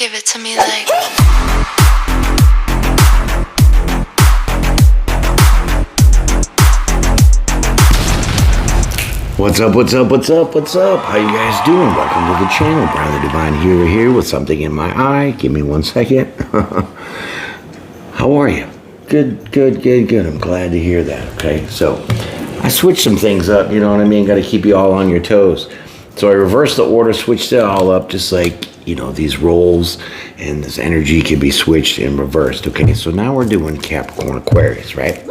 Give it to me like. What's up, what's up, what's up, what's up? How you guys doing? Welcome to the channel. Brother Divine here with something in my eye. Give me 1 second. How are you? Good. I'm glad to hear that, okay? So, I switched some things up, you know what I mean? Got to keep you all on your toes. So I reversed the order, switched it all up, just like, you know, these roles and this energy can be switched and reversed, okay? So now we're doing Capricorn-Aquarius, right?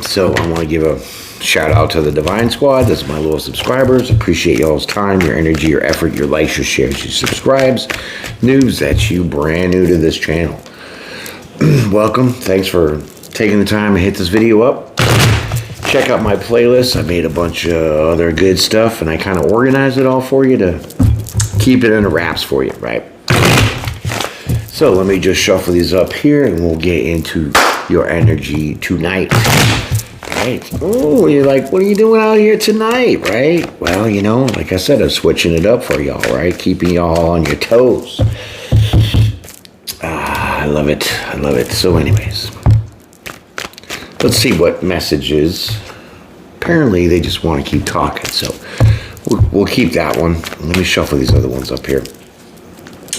So I want to give a shout out to the Divine Squad. This is my little subscribers. Appreciate y'all's time, your energy, your effort, your likes, your shares, your subscribes. News that's you brand new to this channel. Welcome. Thanks for taking the time to hit this video up. Check out my playlist. I made a bunch of other good stuff and I kind of organized it all for you to keep it in the wraps for you, right? So let me just shuffle these up here and we'll get into your energy tonight. Right. Oh, you're like, what are you doing out here tonight, right? Well, you know, like I said, I'm switching it up for y'all, right? Keeping y'all on your toes. I love it. I love it. So anyways, let's see what messages. Apparently, they just want to keep talking, so we'll keep that one. Let me shuffle these other ones up here.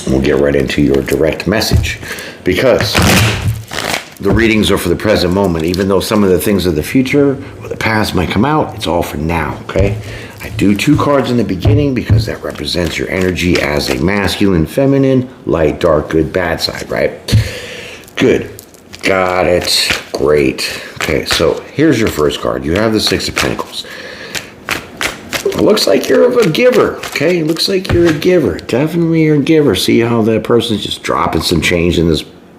We'll get right into your direct message, because the readings are for the present moment. Even though some of the things of the future or the past might come out, it's all for now, okay? I do 2 cards in the beginning because that represents your energy as a masculine, feminine, light, dark, good, bad side, right? Good. Got it. Great. Okay, so here's your first card. You have the 6 of Pentacles. It looks like you're a giver, okay? It looks like you're a giver. Definitely you're a giver. See how that person's just dropping some change in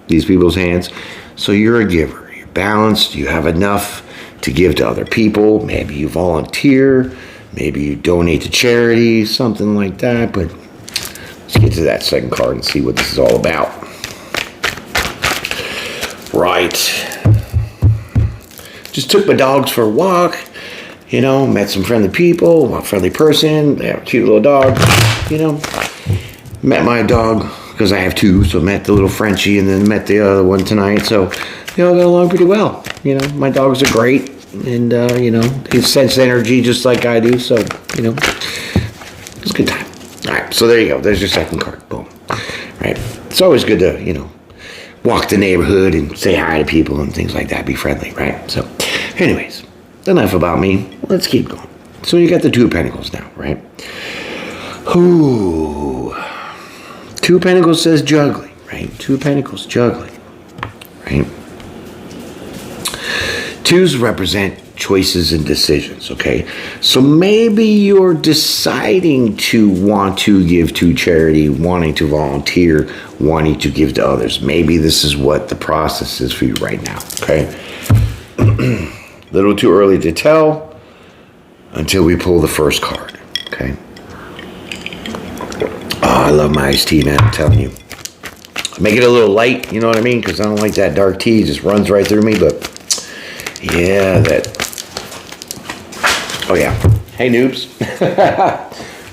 these people's hands? So you're a giver. You're balanced. You have enough to give to other people. Maybe you volunteer. Maybe you donate to charity, something like that. But let's get to that second card and see what this is all about. Right. Just took my dogs for a walk. You know, met some friendly people, a friendly person. They have a cute little dog. You know, met my dog because I have 2. So met the little Frenchie and then met the other one tonight. So they all got along pretty well. You know, my dogs are great. And, you know, they sense energy just like I do. So, you know, it's a good time. All right, so there you go. There's your second card. Boom. Right. It's always good to, you know, walk the neighborhood and say hi to people and things like that. Be friendly, right? So, anyways, enough about me. Let's keep going. So you got the 2 of Pentacles now, right? Ooh. 2 of Pentacles says juggling, right? 2 of Pentacles, juggling, right? 2s represent choices and decisions, okay? So maybe you're deciding to want to give to charity, wanting to volunteer, wanting to give to others. Maybe this is what the process is for you right now, okay? Little too early to tell until we pull the first card, okay? Oh, I love my iced tea, man, I'm telling you. Make it a little light, you know what I mean? Because I don't like that dark tea. It just runs right through me, but yeah, that. Oh, yeah. Hey, noobs.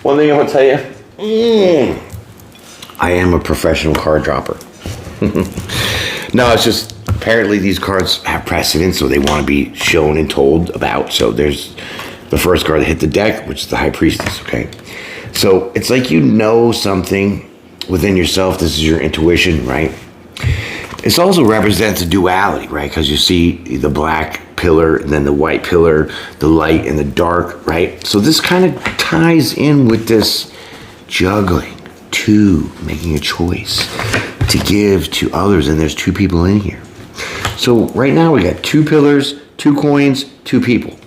One thing I want to tell you. I am a professional card dropper. No, it's just apparently these cards have precedence, so they want to be shown and told about. So there's the first card that hit the deck, which is the High Priestess, okay? So it's like you know something within yourself. This is your intuition, right? This also represents a duality, right? Because you see the black pillar and then the white pillar, the light and the dark, right? So this kind of ties in with this juggling, making a choice to give to others. And there's 2 people in here. So right now we got 2 pillars, 2 coins, 2 people.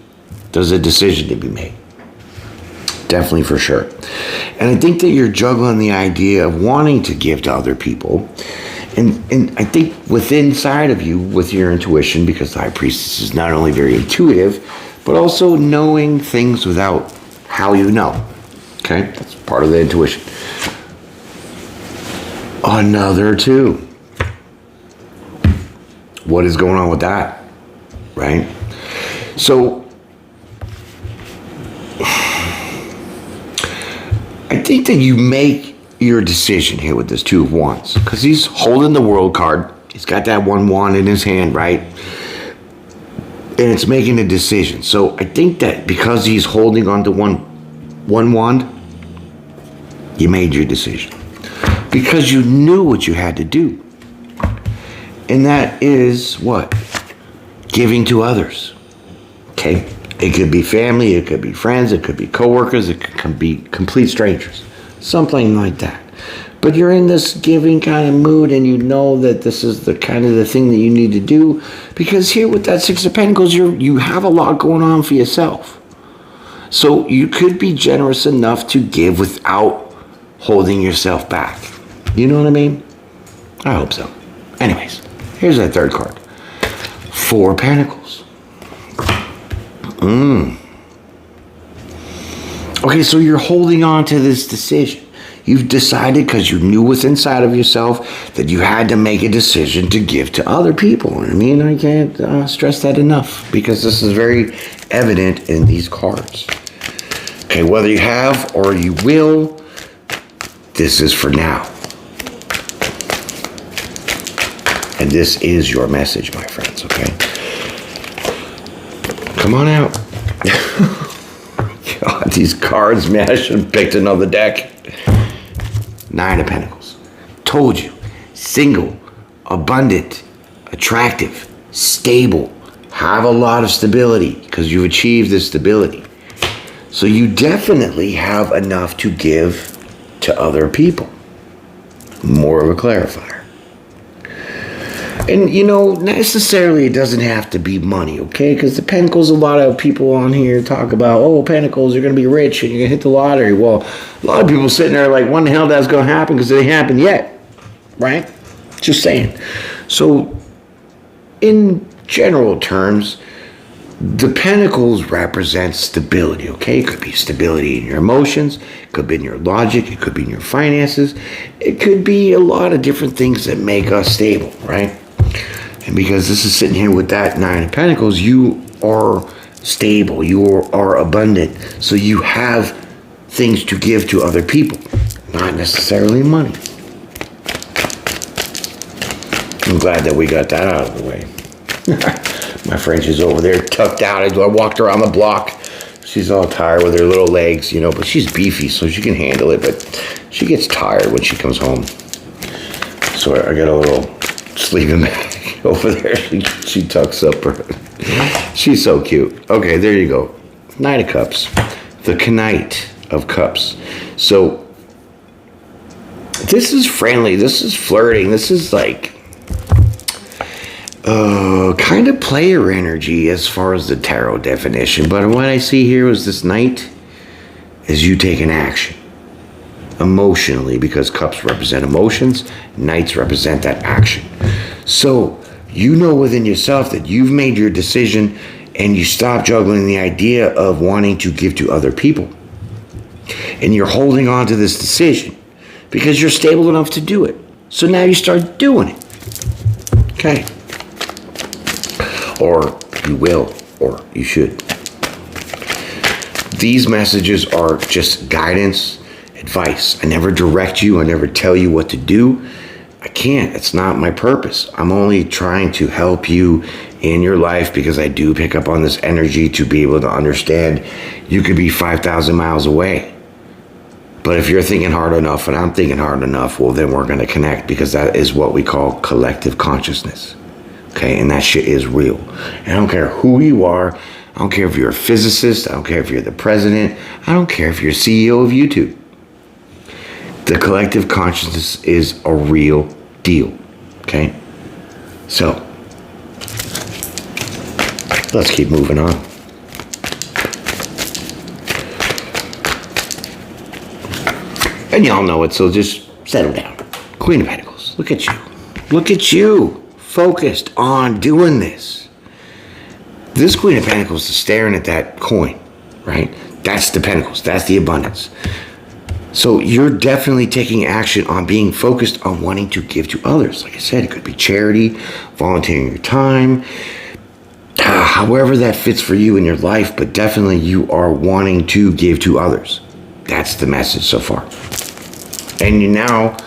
There's a decision to be made. Definitely, for sure. And I think that you're juggling the idea of wanting to give to other people. And I think within inside of you, with your intuition, because the High Priestess is not only very intuitive, but also knowing things without how you know. Okay? That's part of the intuition. Another 2. What is going on with that? Right? So, I think that you make your decision here with this Two of Wands, because he's holding the World card. He's got that one wand in his hand, right? And it's making a decision. So I think that because he's holding on to one wand, you made your decision. Because you knew what you had to do. And that is what? Giving to others. Okay? It could be family, it could be friends, it could be coworkers, it could be complete strangers. Something like that. But you're in this giving kind of mood, and you know that this is the kind of the thing that you need to do. Because here with that Six of Pentacles, you have a lot going on for yourself. So you could be generous enough to give without holding yourself back. You know what I mean? I hope so. Anyways, here's that third card. Four of Pentacles. Okay, so you're holding on to this decision. You've decided, because you knew what's inside of yourself, that you had to make a decision to give to other people. I mean, I can't stress that enough, because this is very evident in these cards. Okay, whether you have or you will, this is for now. And this is your message, my friends, okay? Come on out. God, these cards, man, I should have picked another deck. Nine of Pentacles. Told you. Single, abundant, attractive, stable. Have a lot of stability because you've achieved this stability. So you definitely have enough to give to other people. More of a clarifier. And, you know, necessarily it doesn't have to be money, okay? Because the Pentacles, a lot of people on here talk about, oh, Pentacles, you're going to be rich and you're going to hit the lottery. Well, a lot of people sitting there like, when the hell that's going to happen? Because it ain't happened yet, right? Just saying. So, in general terms, the Pentacles represent stability, okay? It could be stability in your emotions. It could be in your logic. It could be in your finances. It could be a lot of different things that make us stable, right? And because this is sitting here with that Nine of Pentacles, you are stable. You are abundant. So you have things to give to other people. Not necessarily money. I'm glad that we got that out of the way. My friend, she's over there tucked out. I walked around the block. She's all tired with her little legs, you know, but she's beefy, so she can handle it. But she gets tired when she comes home. So I got a little sleeping bag over there. She tucks up her. She's so cute. Okay, there you go. Knight of Cups. The Knight of Cups. So this is friendly. This is flirting. This is like kind of player energy as far as the tarot definition. But what I see here is this Knight is you taking action emotionally, because cups represent emotions, knights represent that action. So you know within yourself that you've made your decision and you stop juggling the idea of wanting to give to other people. And you're holding on to this decision because you're stable enough to do it. So now you start doing it. Okay. Or you will, or you should. These messages are just guidance, advice. I never direct you. I never tell you what to do. I can't. It's not my purpose. I'm only trying to help you in your life because I do pick up on this energy to be able to understand you could be 5,000 miles away. But if you're thinking hard enough and I'm thinking hard enough, well, then we're going to connect, because that is what we call collective consciousness. Okay, and that shit is real. And I don't care who you are. I don't care if you're a physicist. I don't care if you're the president. I don't care if you're CEO of YouTube. The collective consciousness is a real deal. Okay? So, let's keep moving on. And y'all know it, so just settle down. Queen of Pentacles. Look at you. Look at you. Focused on doing this. This Queen of Pentacles is staring at that coin, right? That's the Pentacles. That's the abundance. So you're definitely taking action on being focused on wanting to give to others. Like I said, it could be charity, volunteering your time, however that fits for you in your life, but definitely you are wanting to give to others. That's the message so far. And you now,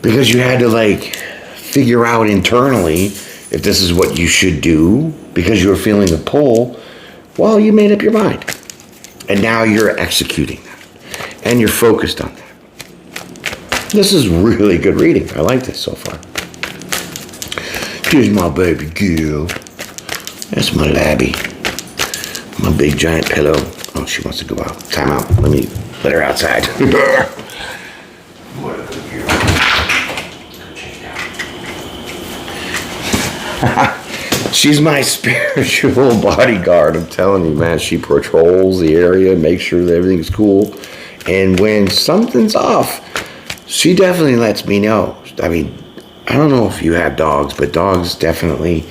because you had to like figure out internally if this is what you should do, because you were feeling the pull, well, you made up your mind. And now you're executing that. And you're focused on that. This is really good reading. I like this so far. Here's my baby girl. That's my labby. My big giant pillow. Oh, she wants to go out. Time out. Let her outside. What a good girl. Check it out. She's my spiritual bodyguard. I'm telling you, man. She patrols the area, makes sure that everything's cool. And when something's off, she definitely lets me know. I mean, I don't know if you have dogs, but dogs definitely,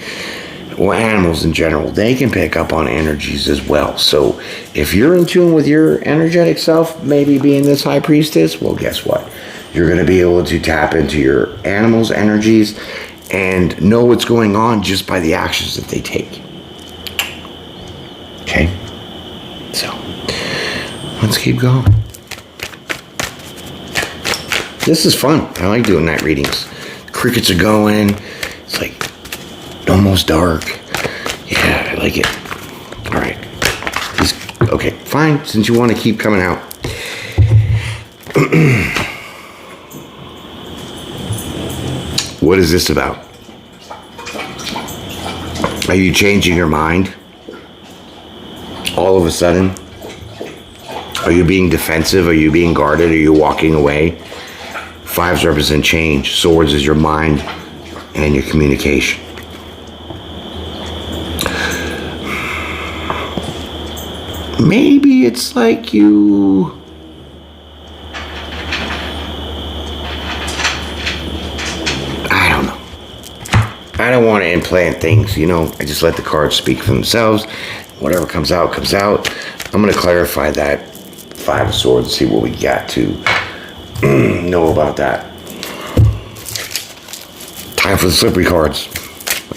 well, animals in general, they can pick up on energies as well. So if you're in tune with your energetic self, maybe being this high priestess, well, guess what? You're going to be able to tap into your animals' energies and know what's going on just by the actions that they take. Okay? So, let's keep going. This is fun. I like doing night readings. Crickets are going. It's like almost dark. Yeah, I like it. All right. Okay, fine. Since you want to keep coming out. What is this about? Are you changing your mind? All of a sudden? Are you being defensive? Are you being guarded? Are you walking away? Fives represent change. Swords is your mind and your communication. Maybe it's like you... I don't know. I don't want to implant things, you know. I just let the cards speak for themselves. Whatever comes out, comes out. I'm going to clarify that Five of Swords, see what we got to know about that. Time for the slippery cards.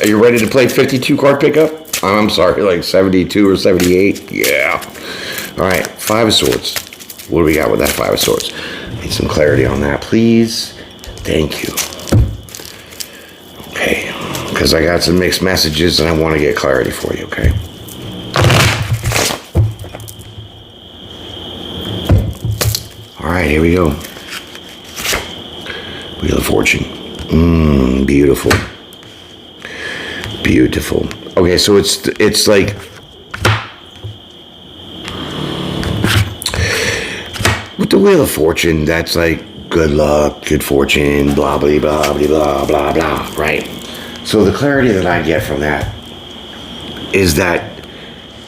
Are you ready to play 52 card pickup? I'm sorry, like 72 or 78. Yeah. All right, Five of Swords. What do we got with that Five of Swords? Need some clarity on that, please. Thank you. Okay, because I got some mixed messages and I want to get clarity for you, okay? All right, here we go. Wheel of Fortune. Beautiful. Beautiful. Okay, so it's like with the Wheel of Fortune, that's like good luck, good fortune, blah blah blah blah blah blah blah, right? So the clarity that I get from that is that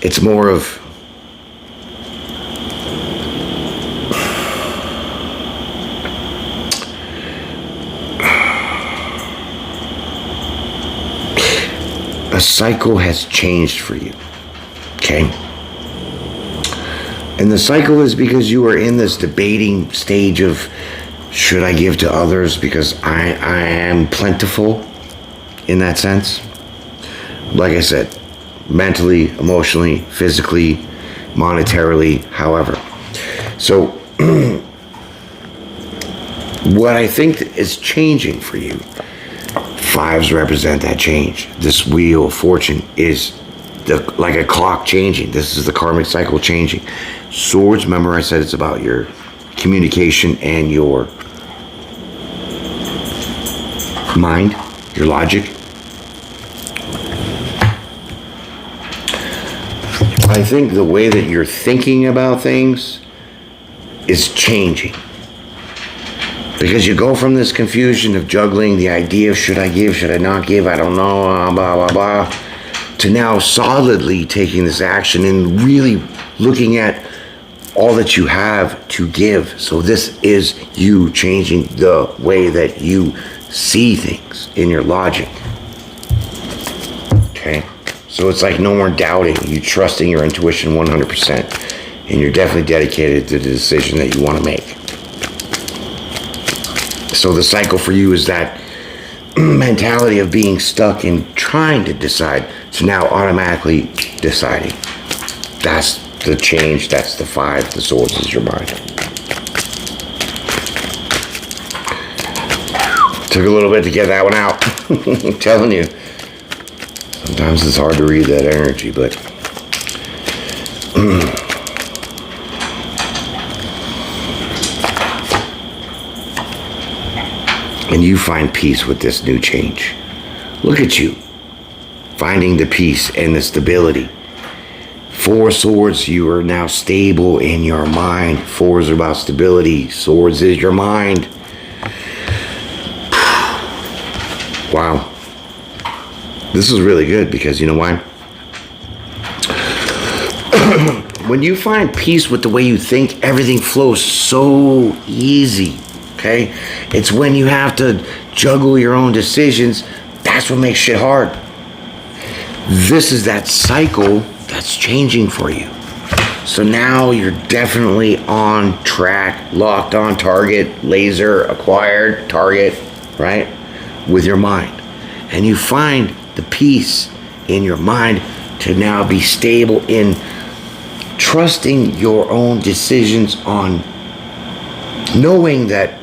it's more of a cycle has changed for you, okay? And the cycle is because you are in this debating stage of, should I give to others because I am plentiful in that sense? Like I said, mentally, emotionally, physically, monetarily, however. So, what I think is changing for you, fives represent that change. This Wheel of Fortune is like a clock changing. This is the karmic cycle changing. Swords, remember I said it's about your communication and your mind, your logic. I think the way that you're thinking about things is changing. Because you go from this confusion of juggling the idea of should I give, should I not give, I don't know, blah, blah, blah, to now solidly taking this action and really looking at all that you have to give. So this is you changing the way that you see things in your logic. Okay? So it's like no more doubting. You trusting your intuition 100%. And you're definitely dedicated to the decision that you want to make. So the cycle for you is that mentality of being stuck and trying to decide to now automatically deciding. That's the change. That's the five. The swords is your mind. Took a little bit to get that one out. I'm telling you. Sometimes it's hard to read that energy, but... And you find peace with this new change. Look at you. Finding the peace and the stability. 4 swords, you are now stable in your mind. 4s are about stability. Swords is your mind. Wow. This is really good because you know why? When you find peace with the way you think, everything flows so easy. Okay? It's when you have to juggle your own decisions, that's what makes shit hard. This is that cycle that's changing for you. So now you're definitely on track, locked on target, laser, acquired, target, right? With your mind. And you find the peace in your mind to now be stable in trusting your own decisions, on knowing that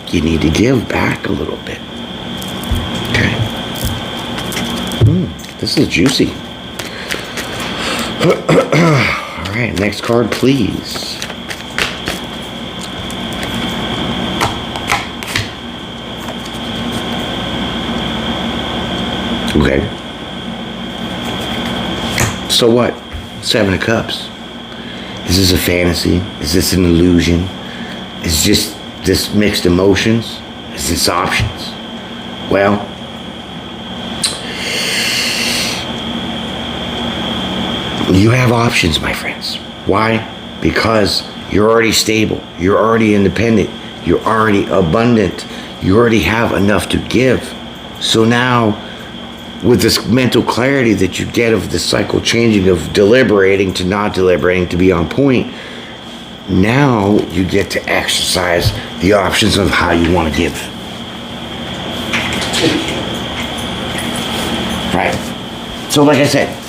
you need to give back a little bit. Okay. This is juicy. All right, next card, please. Okay. So what? 7 of Cups. Is this a fantasy? Is this an illusion? Is just this mixed emotions? Is this options? Well, you have options, my friends. Why? Because you're already stable. You're already independent. You're already abundant. You already have enough to give. So now, with this mental clarity that you get of the cycle changing of deliberating to not deliberating to be on point, now you get to exercise the options of how you want to give. Right. So like I said,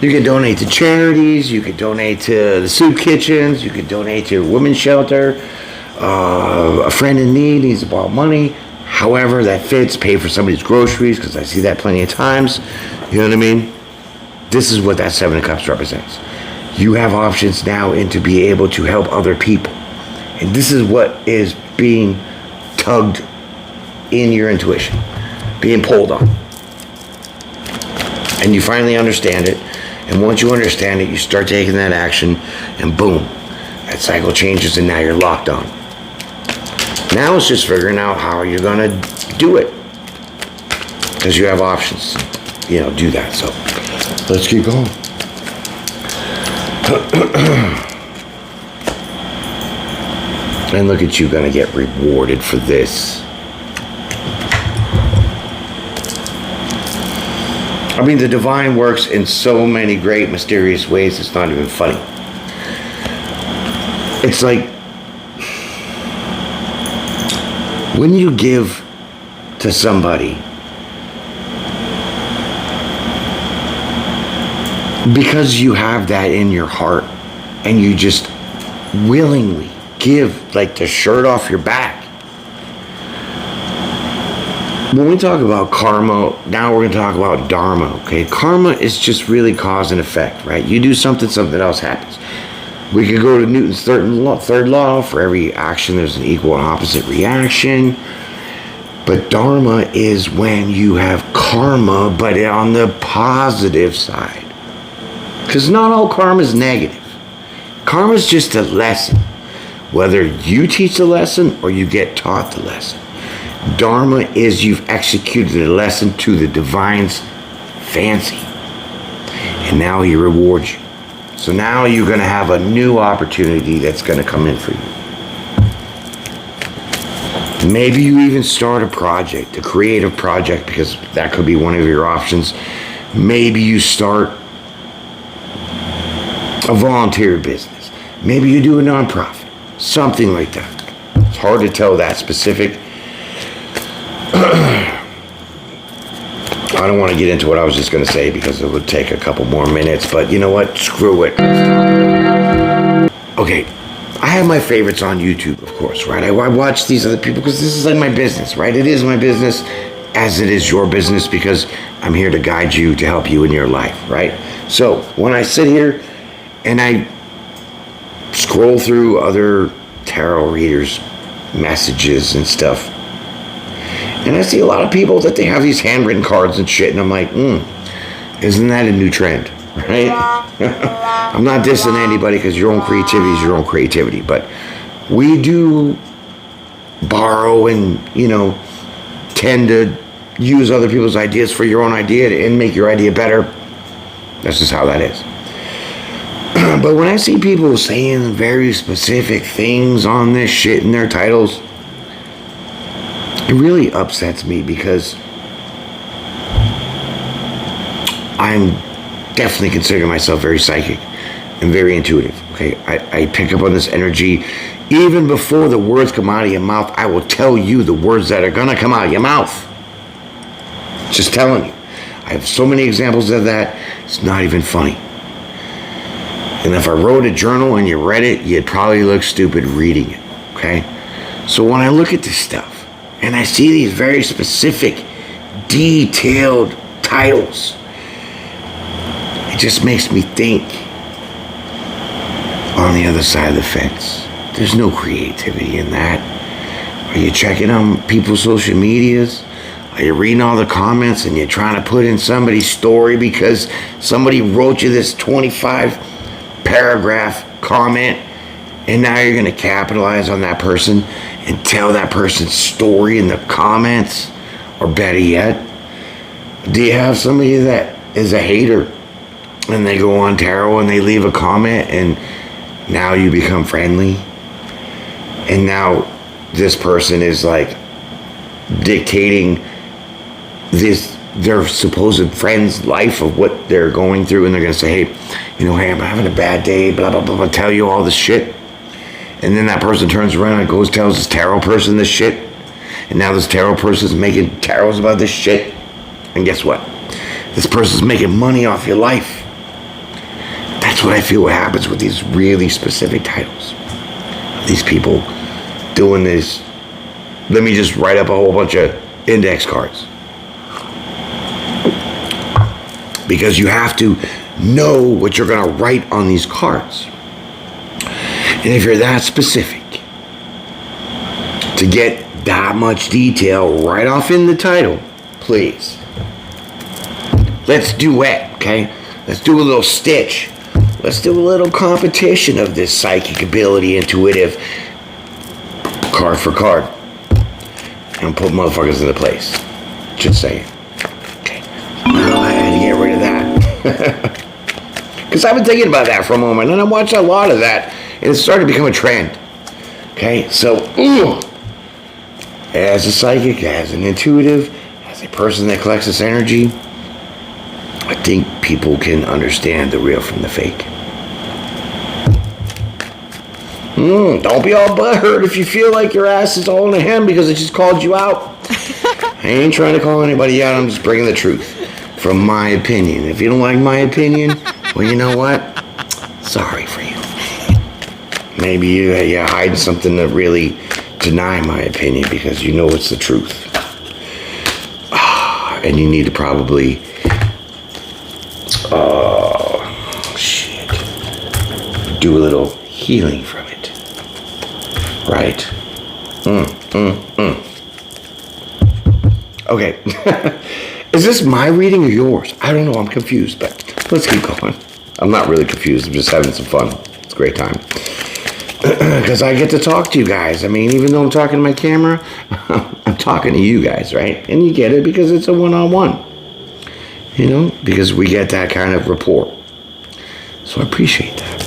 you can donate to charities, you could donate to the soup kitchens, you could donate to a women's shelter, a friend in need needs to borrow money. However that fits, pay for somebody's groceries, because I see that plenty of times. You know what I mean? This is what that 7 of Cups represents. You have options now and to be able to help other people. And this is what is being tugged in your intuition, being pulled on. And you finally understand it. And once you understand it, you start taking that action, and boom, that cycle changes, and now you're locked on. Now it's just figuring out how you're gonna do it, because you have options, you know, do that. So let's keep going. And look at you, gonna get rewarded for this. I mean, the divine works in so many great, mysterious ways, it's not even funny. It's like, when you give to somebody, because you have that in your heart, and you just willingly give, like the shirt off your back. When we talk about karma, now we're going to talk about dharma, okay? Karma is just really cause and effect, right? You do something, something else happens. We could go to Newton's third law. For every action, there's an equal and opposite reaction. But dharma is when you have karma, but on the positive side. Because not all karma is negative. Karma is just a lesson. Whether you teach the lesson or you get taught the lesson. Dharma is you've executed the lesson to the divine's fancy. And now he rewards you. So now you're going to have a new opportunity that's going to come in for you. Maybe you even start a project, a creative project, because that could be one of your options. Maybe you start a volunteer business. Maybe you do a nonprofit. Something like that. It's hard to tell that specific. I don't want to get into what I was just going to say because it would take a couple more minutes, but you know what? Screw it. Okay, I have my favorites on YouTube, of course, right? I watch these other people because this is like my business, right? It is my business as it is your business because I'm here to guide you, to help you in your life, right? So when I sit here and I scroll through other tarot readers' messages and stuff, and I see a lot of people that they have these handwritten cards and shit, and I'm like, isn't that a new trend, right? I'm not dissing anybody because your own creativity is your own creativity, but we do borrow and, tend to use other people's ideas for your own idea and make your idea better. That's just how that is. But when I see people saying very specific things on this shit in their titles, it really upsets me because I'm definitely considering myself very psychic and very intuitive. Okay, I pick up on this energy. Even before the words come out of your mouth, I will tell you the words that are gonna come out of your mouth. Just telling you. I have so many examples of that, it's not even funny. And if I wrote a journal and you read it, you'd probably look stupid reading it, okay? So when I look at this stuff, and I see these very specific, detailed titles, it just makes me think on the other side of the fence. There's no creativity in that. Are you checking on people's social medias? Are you reading all the comments and you're trying to put in somebody's story because somebody wrote you this 25 paragraph comment and now you're going to capitalize on that person and tell that person's story in the comments? Or better yet, do you have somebody that is a hater and they go on tarot and they leave a comment and now you become friendly and now this person is like dictating their supposed friend's life of what they're going through, and they're going to say, hey, I'm having a bad day, blah, blah, blah, blah, tell you all this shit. And then that person turns around and goes tells this tarot person this shit. And now this tarot person's making tarots about this shit. And guess what? This person's making money off your life. That's what I feel what happens with these really specific titles. These people doing this. Let me just write up a whole bunch of index cards. Because you have to know what you're going to write on these cards. And if you're that specific, to get that much detail right off in the title, please. Let's duet, okay? Let's do a little stitch. Let's do a little competition of this psychic ability, intuitive, card for card. And put motherfuckers into place. Just saying. Okay. Now I had to get rid of that. Because I've been thinking about that for a moment, and I watched a lot of that, and it started to become a trend. Okay, so, as a psychic, as an intuitive, as a person that collects this energy, I think people can understand the real from the fake. Don't be all butthurt if you feel like your ass is all in a hem because it just called you out. I ain't trying to call anybody out, I'm just bringing the truth from my opinion. If you don't like my opinion, well, you know what? Sorry for you. Maybe you're hiding something to really deny my opinion because you know it's the truth. And you need to probably, do a little healing from it. Right? Okay. Is this my reading or yours? I don't know. I'm confused, but let's keep going. I'm not really confused. I'm just having some fun. It's a great time. Because I get to talk to you guys. I mean, even though I'm talking to my camera, I'm talking to you guys, right? And you get it because it's a one-on-one. You know? Because we get that kind of rapport. So I appreciate that.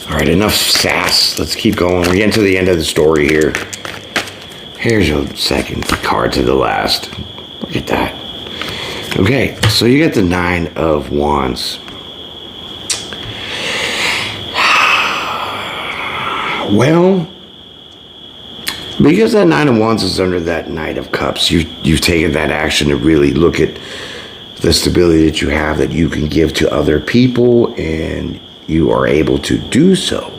All right, enough sass. Let's keep going. We're getting to the end of the story here. Here's your second card to the last. Look at that. Okay, so you get the 9 of Wands. Well, because that 9 of Wands is under that Knight of Cups, you've taken that action to really look at the stability that you have that you can give to other people, and you are able to do so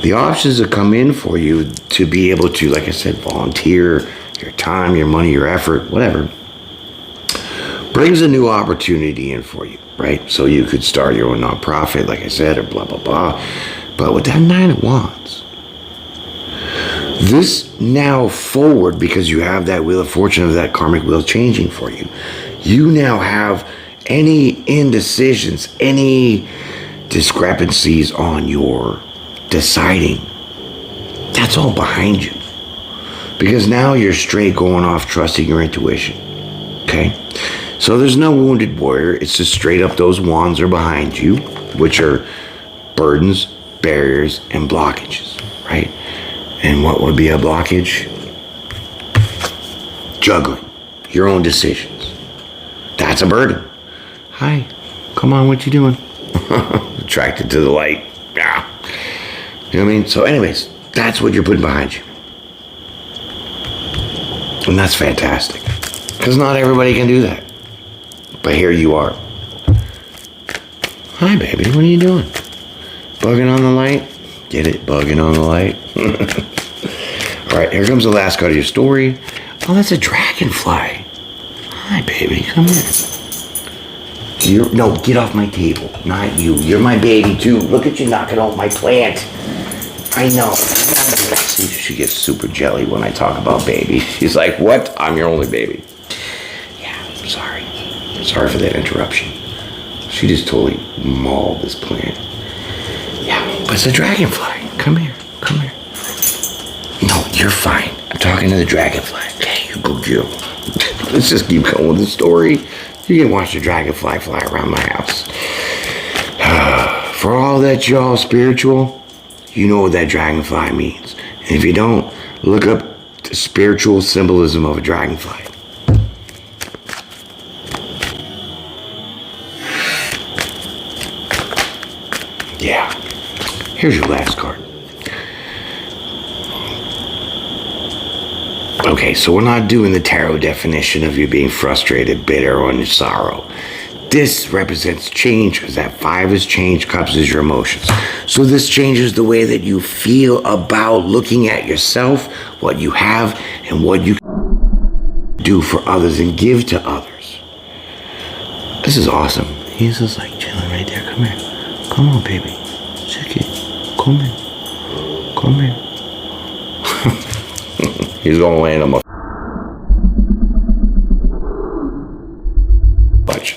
The options that come in for you to be able to, like I said, volunteer your time, your money, your effort, whatever, brings a new opportunity in for you, right? So you could start your own nonprofit, like I said, or blah, blah, blah. But with that 9 of Wands, this now forward, because you have that Wheel of Fortune of that karmic wheel changing for you, you now have any indecisions, any discrepancies on your deciding. That's all behind you. Because now you're straight going off trusting your intuition. Okay? So there's no wounded warrior. It's just straight up those wands are behind you, which are burdens, barriers, and blockages, right? And what would be a blockage? Juggling your own decisions. That's a burden. Hi, come on, what you doing? Attracted to the light. Yeah. You know what I mean? So anyways, that's what you're putting behind you. And that's fantastic. Because not everybody can do that. But here you are. Hi, baby, what are you doing? Bugging on the light? Get it? Bugging on the light? All right, here comes the last card of your story. Oh, that's a dragonfly. Hi, baby, come here. No, get off my table. Not you. You're my baby, too. Look at you knocking off my plant. I know. See, she gets super jelly when I talk about baby. She's like, what? I'm your only baby. Yeah, I'm sorry. Sorry for that interruption. She just totally mauled this plant. Yeah, but it's a dragonfly. Come here. Come here. No, you're fine. I'm talking to the dragonfly. Okay, you go Jill. Let's just keep going with the story. You can watch the dragonfly fly around my house. For all that y'all spiritual, you know what that dragonfly means. And if you don't, look up the spiritual symbolism of a dragonfly. Yeah. Here's your last card. Okay, so we're not doing the tarot definition of you being frustrated, bitter, or in sorrow. This represents change, because that 5 is change, cups is your emotions. So this changes the way that you feel about looking at yourself, what you have, and what you do for others and give to others. This is awesome. He's just like chilling right there. Come here. Come on, baby. Check it. Come here. Come here. He's gonna land on my bunch.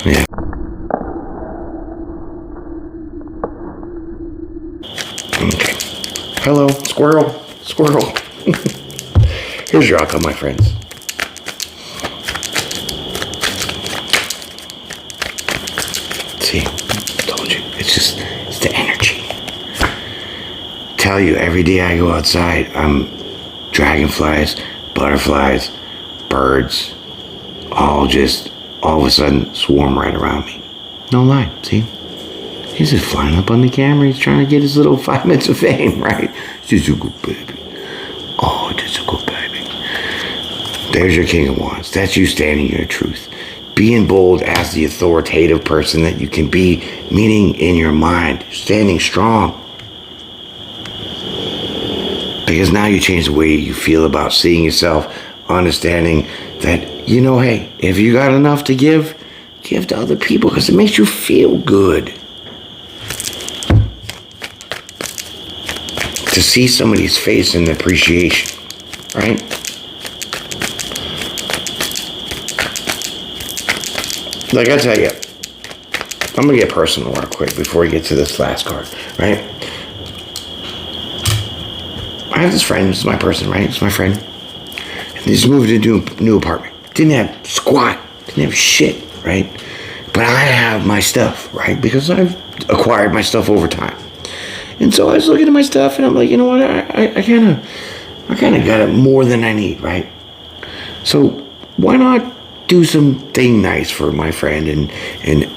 Yeah. Okay. Hello, squirrel. Squirrel. Here's your outcome, my friends. See, I told you. It's the energy. Tell you, every day I go outside, I'm dragonflies, butterflies, birds, all of a sudden swarm right around me. No lie, see? He's just flying up on the camera. He's trying to get his little 5 minutes of fame, right? Just a good baby. Oh, just a good baby. There's your King of Wands. That's you standing your truth. Being bold as the authoritative person that you can be, meaning in your mind, standing strong. Because now you change the way you feel about seeing yourself, understanding that, you know, hey, if you got enough to give to other people because it makes you feel good. To see somebody's face in appreciation, right? Like I tell you, I'm going to get personal real quick before we get to this last card, right? I have this friend, this is my person, right? It's my friend. And he's moved into a new apartment. Didn't have squat, didn't have shit, right? But I have my stuff, right? Because I've acquired my stuff over time. And so I was looking at my stuff and I'm like, you know what? I kind of got it more than I need, right? So why not do something nice for my friend and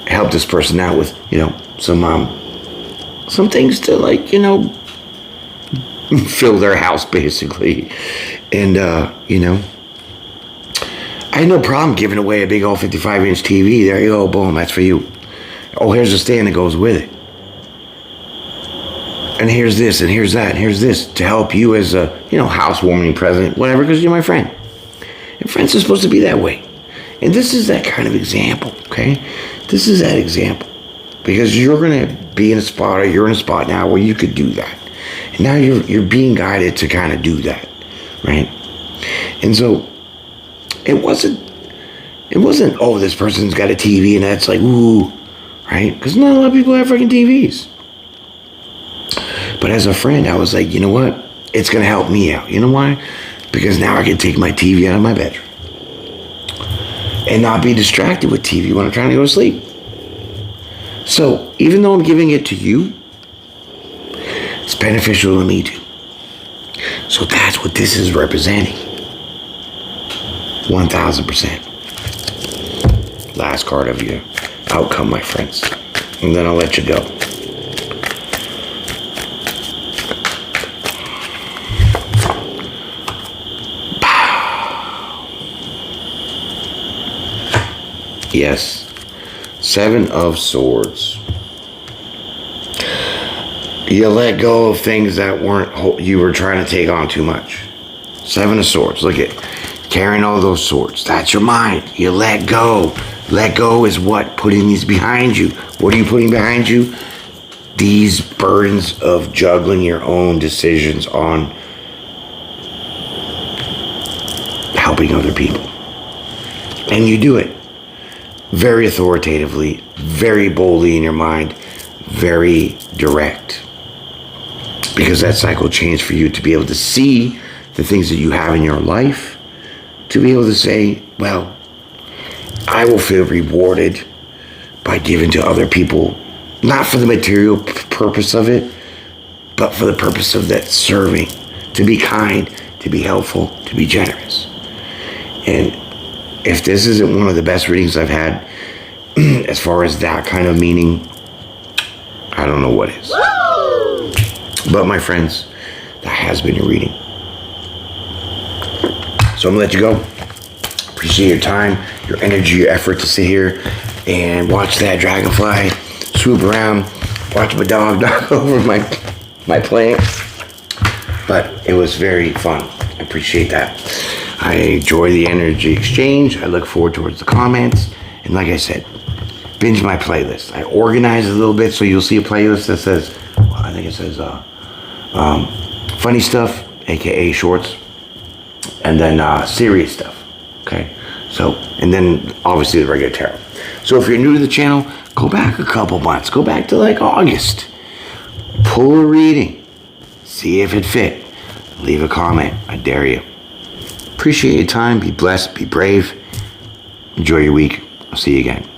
help this person out with, you know, some things to, like, you know, fill their house basically. And you know, I had no problem giving away a big old 55-inch TV. There you go, boom, that's for you. Oh, here's a stand that goes with it. and here's this, and here's that, and here's this to help you as a, housewarming president, whatever, because you're my friend. And friends are supposed to be that way. And this is that kind of example, okay? This is that example. Because you're going to be in a spot, or you're in a spot now where you could do that. And now you're being guided to kind of do that, right? And so it wasn't, oh, this person's got a TV and that's like, ooh, right? Because not a lot of people have freaking TVs. But as a friend, I was like, you know what? It's going to help me out. You know why? Because now I can take my TV out of my bedroom and not be distracted with TV when I'm trying to go to sleep. So even though I'm giving it to you, it's beneficial to me too. So that's what this is representing. 1000%. Last card of your outcome, my friends. And then I'll let you go. Yes. 7 of Swords. You let go of things that you were trying to take on too much. 7 of Swords. Look at carrying all those swords. That's your mind. You let go. Let go is what? Putting these behind you. What are you putting behind you? These burdens of juggling your own decisions on helping other people. And you do it very authoritatively, very boldly in your mind, very direct. Because that cycle changed for you to be able to see the things that you have in your life, to be able to say, well, I will feel rewarded by giving to other people, not for the material purpose of it, but for the purpose of that serving, to be kind, to be helpful, to be generous. And if this isn't one of the best readings I've had, as far as that kind of meaning, I don't know what is. But my friends, that has been your reading. So I'm gonna let you go. Appreciate your time, your energy, your effort to sit here and watch that dragonfly swoop around, watch my dog knock over my plant. But it was very fun. I appreciate that. I enjoy the energy exchange. I look forward towards the comments. And like I said, binge my playlist. I organize a little bit, so you'll see a playlist that says, well, I think it says funny stuff, aka shorts, and then serious stuff. Okay, so, and then obviously the regular tarot. So if you're new to the channel, go back a couple months. Go back to like August. Pull a reading. See if it fit. Leave a comment. I dare you. Appreciate your time. Be blessed. Be brave. Enjoy your week. I'll see you again.